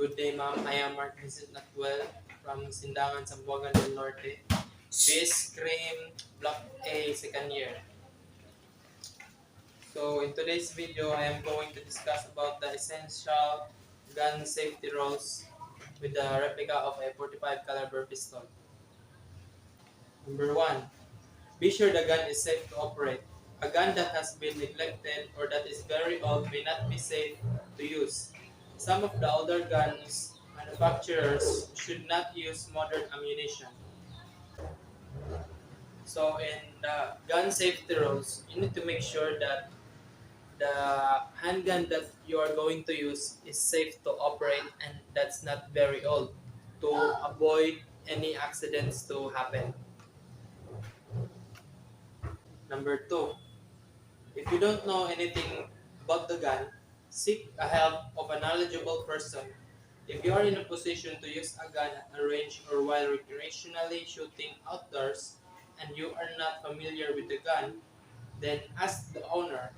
Good day, ma'am. I am Mark Vincent Natwell from Sindangan, Zamboanga del Norte. Base Cream Block A, second year. So, in today's video, I am going to discuss about the essential gun safety rules with the replica of a 45 caliber pistol. Number 1. Be sure the gun is safe to operate. A gun that has been neglected or that is very old may not be safe to use. Some of the older guns manufacturers should not use modern ammunition. So in the gun safety rules, you need to make sure that the handgun that you are going to use is safe to operate and that's not very old to avoid any accidents to happen. Number 2, if you don't know anything about the gun, seek the help of a knowledgeable person. If you are in a position to use a gun at a range or while recreationally shooting outdoors and you are not familiar with the gun, then ask the owner.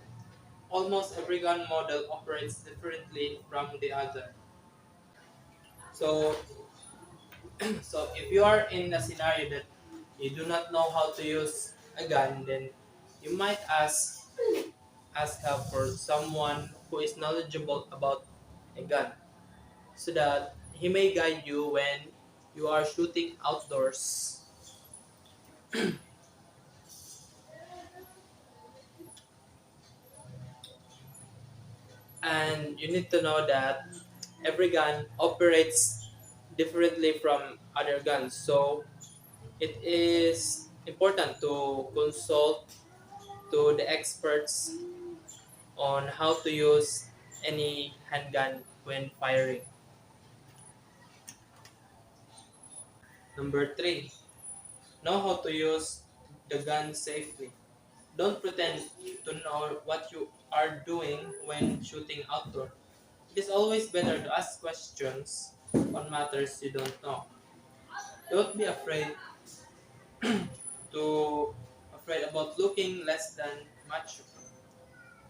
Almost every gun model operates differently from the other. So, so if you are in a scenario that you do not know how to use a gun, then you might ask help for someone who is knowledgeable about a gun so that he may guide you when you are shooting outdoors. And you need to know that every gun operates differently from other guns. So it is important to consult to the experts on how to use any handgun when firing. Number 3, know how to use the gun safely. Don't pretend to know what you are doing when shooting outdoor. It is always better to ask questions on matters you don't know. Don't be to afraid about looking less than mature.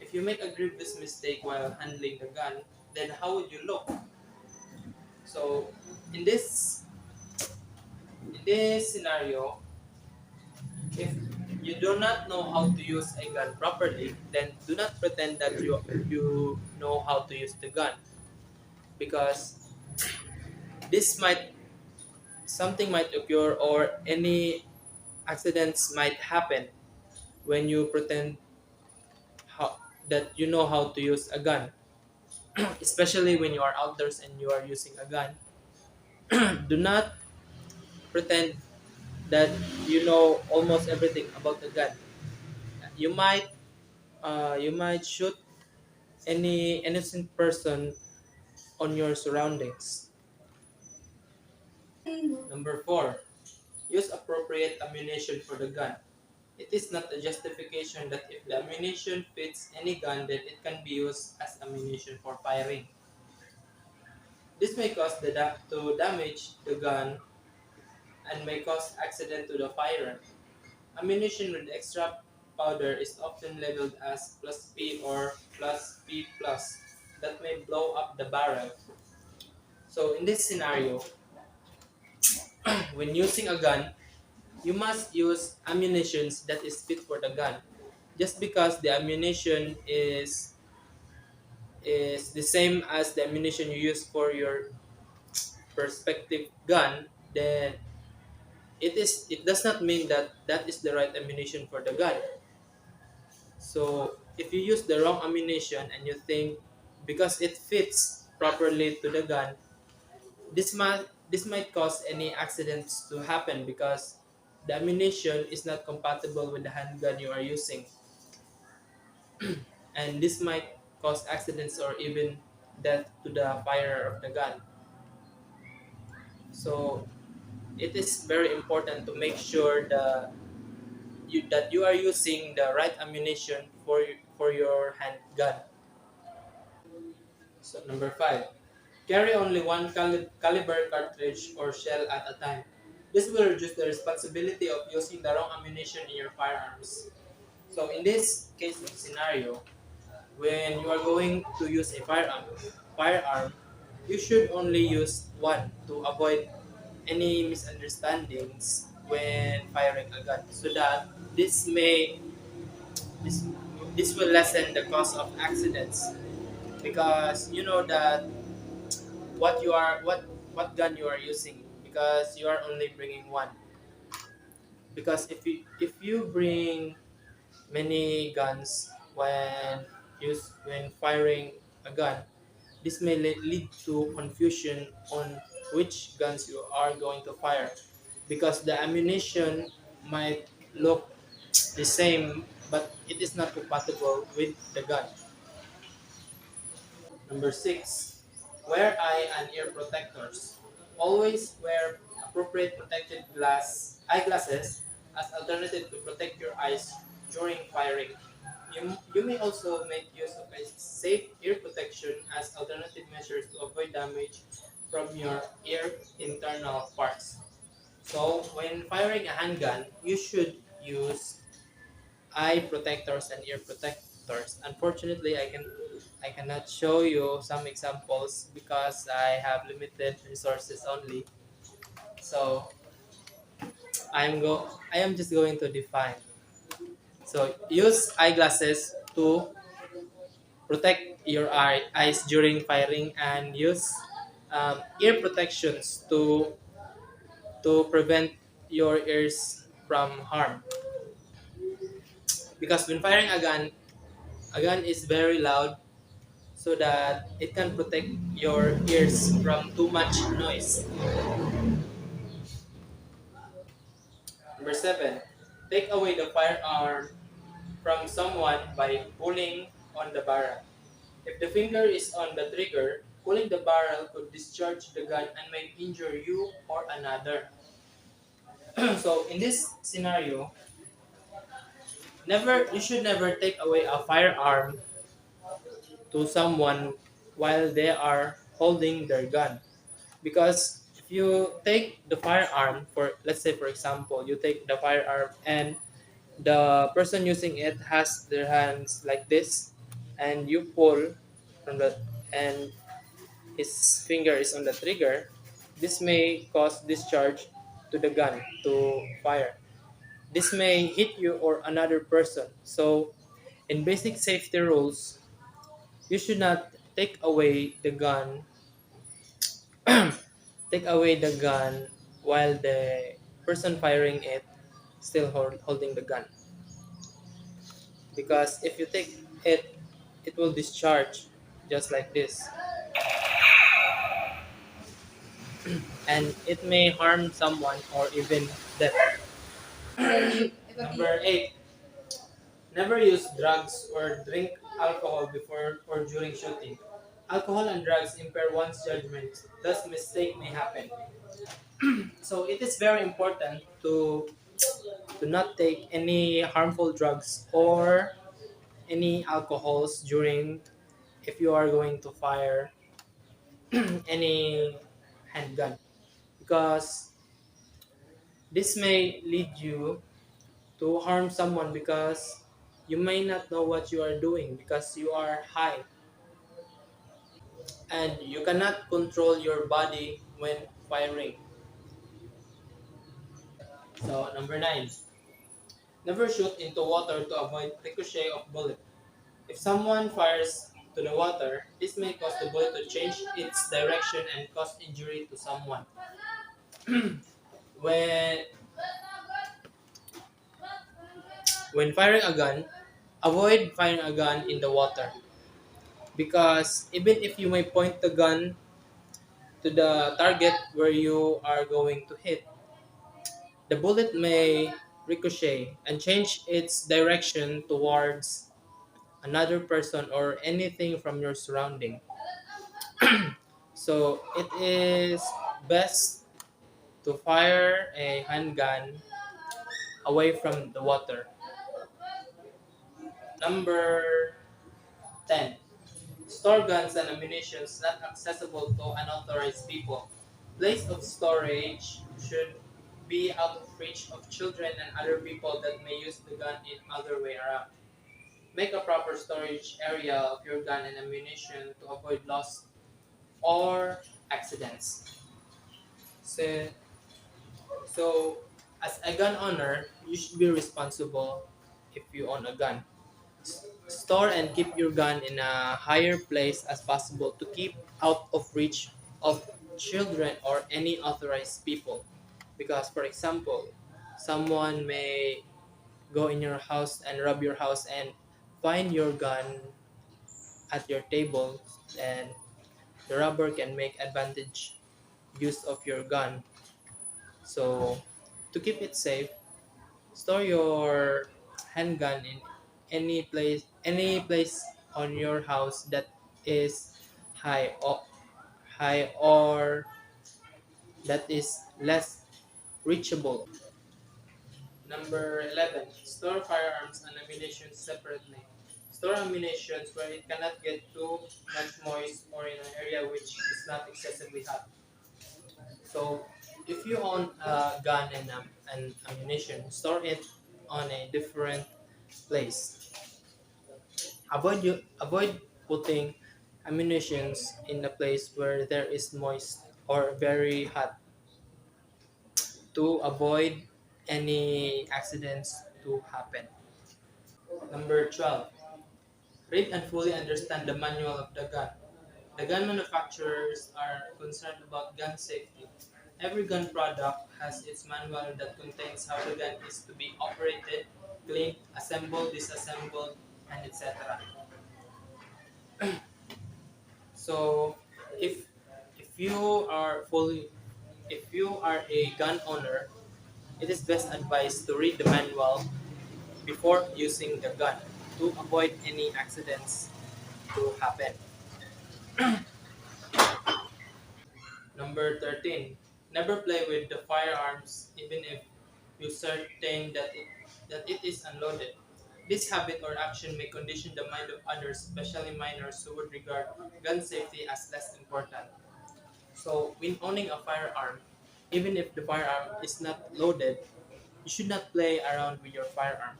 If you make a grievous mistake while handling the gun, then how would you look? So in this in this scenario, if you do not know how to use a gun properly, then do not pretend that you know how to use the gun because this might something might occur or any accidents might happen when you pretend how, that you know how to use a gun, especially when you are outdoors and you are using a gun. Do not pretend that you know almost everything about the gun. You might shoot any innocent person on your surroundings. Number 4, use appropriate ammunition for the gun. It is not a justification that if the ammunition fits any gun, then it can be used as ammunition for firing. This may cause to damage the gun and may cause accident to the firer. Ammunition with extra powder is often labeled as plus P or plus P plus that may blow up the barrel. So in this scenario, when using a gun, you must use ammunition that is fit for the gun. Just because the ammunition is the same as the ammunition you use for your perspective gun, then it does not mean that that is the right ammunition for the gun. So if you use the wrong ammunition and you think because it fits properly to the gun, this might cause any accidents to happen because the ammunition is not compatible with the handgun you are using, and this might cause accidents or even death to the firer of the gun. So it is very important to make sure that you are using the right ammunition for your handgun. So number 5, carry only one caliber cartridge or shell at a time. This will reduce the responsibility of using the wrong ammunition in your firearms. So in this case of scenario, when you are going to use a firearm, you should only use one to avoid any misunderstandings when firing a gun, so that this may this this will lessen the cost of accidents, because you know that what gun you are using, because you are only bringing one. Because if you bring many guns when firing a gun, this may lead to confusion on which guns you are going to fire, because the ammunition might look the same, but it is not compatible with the gun. Number 6, wear eye and ear protectors. Always wear appropriate protective eyeglasses as alternative to protect your eyes during firing. You may also make use of a safe ear protection as alternative measures to avoid damage from your ear internal parts. So, when firing a handgun, you should use eye protectors and ear protectors. Unfortunately, I cannot show you some examples because I have limited resources only. So I am just going to define. So use eyeglasses to protect your eyes during firing, and use ear protections to prevent your ears from harm. Because when firing a gun is very loud, so that it can protect your ears from too much noise. Number 7, take away the firearm from someone by pulling on the barrel. If the finger is on the trigger, pulling the barrel could discharge the gun and may injure you or another. So in this scenario, never you should never take away a firearm to someone while they are holding their gun. Because if you take the firearm, for let's say for example, you take the firearm and the person using it has their hands like this, and you pull from the and his finger is on the trigger, this may cause discharge to the gun to fire. This may hit you or another person. So in basic safety rules, you should not take away the gun take away the gun while the person firing it still holding the gun, because if you take it, it will discharge just like this, and it may harm someone or even death. Number 8, never use drugs or drink alcohol before or during shooting. Alcohol and drugs impair one's judgment, thus mistake may happen. So it is very important to not take any harmful drugs or any alcohols during if you are going to fire any handgun, because this may lead you to harm someone, because you may not know what you are doing because you are high, and you cannot control your body when firing. So number 9, never shoot into water to avoid ricochet of bullet. If someone fires to the water, this may cause the bullet to change its direction and cause injury to someone. When when firing a gun, avoid firing a gun in the water, because even if you may point the gun to the target where you are going to hit, the bullet may ricochet and change its direction towards another person or anything from your surrounding. So it is best to fire a handgun away from the water. Number 10. Store guns and ammunition not accessible to unauthorized people. Place of storage should be out of reach of children and other people that may use the gun in other way around. Make a proper storage area of your gun and ammunition to avoid loss or accidents. So, so as a gun owner, you should be responsible if you own a gun. Store and keep your gun in a higher place as possible to keep out of reach of children or any authorized people. Because, for example, someone may go in your house and rob your house and find your gun at your table, and the robber can make advantage use of your gun. So, to keep it safe, store your handgun in any place on your house that is high or that is less reachable. Number 11. Store firearms and ammunition separately. Store ammunition where it cannot get too much moist or in an area which is not excessively hot. So, if you own a gun and ammunition, store it on a different place. Avoid putting ammunitions in a place where there is moist or very hot to avoid any accidents to happen. Number 12. Read and fully understand the manual of the gun. The gun manufacturers are concerned about gun safety. Every gun product has its manual that contains how the gun is to be operated, cleaned, assembled, disassembled, and etc. So, if if you are fully if you are a gun owner, it is best advised to read the manual before using the gun to avoid any accidents to happen. Number 13. Never play with the firearms even if you certain that it is unloaded. This habit or action may condition the mind of others, especially minors who would regard gun safety as less important. So, when owning a firearm, even if the firearm is not loaded, you should not play around with your firearm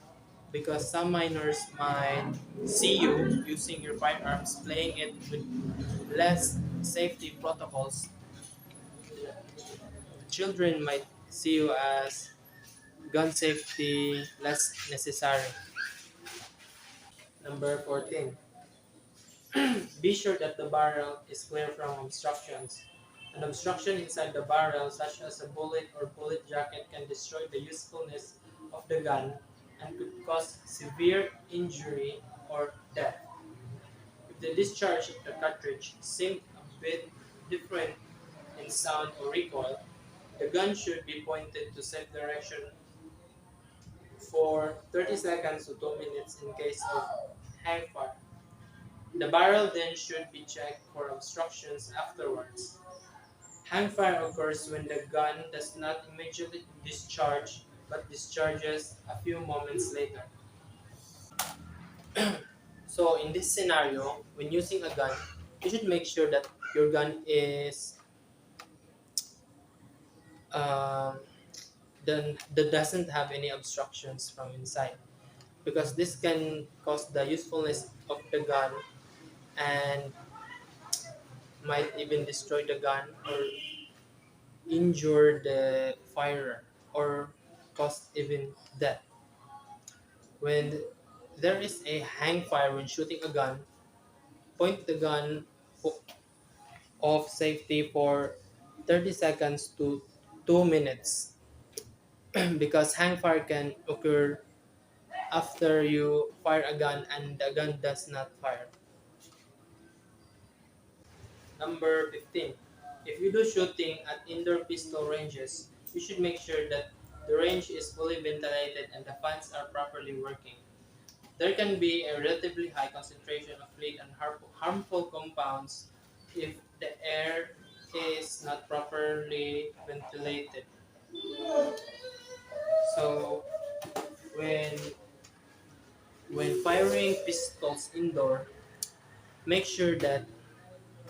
because some minors might see you using your firearms, playing it with less safety protocols. Children might see you as gun safety less necessary. Number 14. Be sure that the barrel is clear from obstructions. An obstruction inside the barrel, such as a bullet or bullet jacket, can destroy the usefulness of the gun and could cause severe injury or death. If the discharge of the cartridge seems a bit different in sound or recoil, the gun should be pointed to safe direction for 30 seconds to 2 minutes in case of hang fire. The barrel then should be checked for obstructions afterwards. Hang fire occurs when the gun does not immediately discharge but discharges a few moments later. So, in this scenario, when using a gun, you should make sure that your gun is um, that doesn't have any obstructions from inside because this can cause the usefulness of the gun and might even destroy the gun or injure the firer or cause even death. When there is a hang fire when shooting a gun, point the gun off safety for 30 seconds to 2 minutes because hang fire can occur after you fire a gun and the gun does not fire. Number 15. If you do shooting at indoor pistol ranges, you should make sure that the range is fully ventilated and the fans are properly working. There can be a relatively high concentration of lead and harmful compounds if the air is not properly ventilated. So, when when firing pistols indoor, make sure that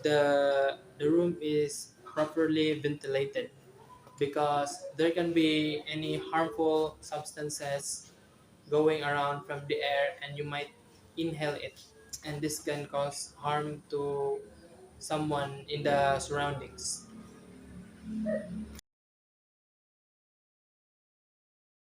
the room is properly ventilated because there can be any harmful substances going around from the air and you might inhale it, and this can cause harm to someone in the surroundings.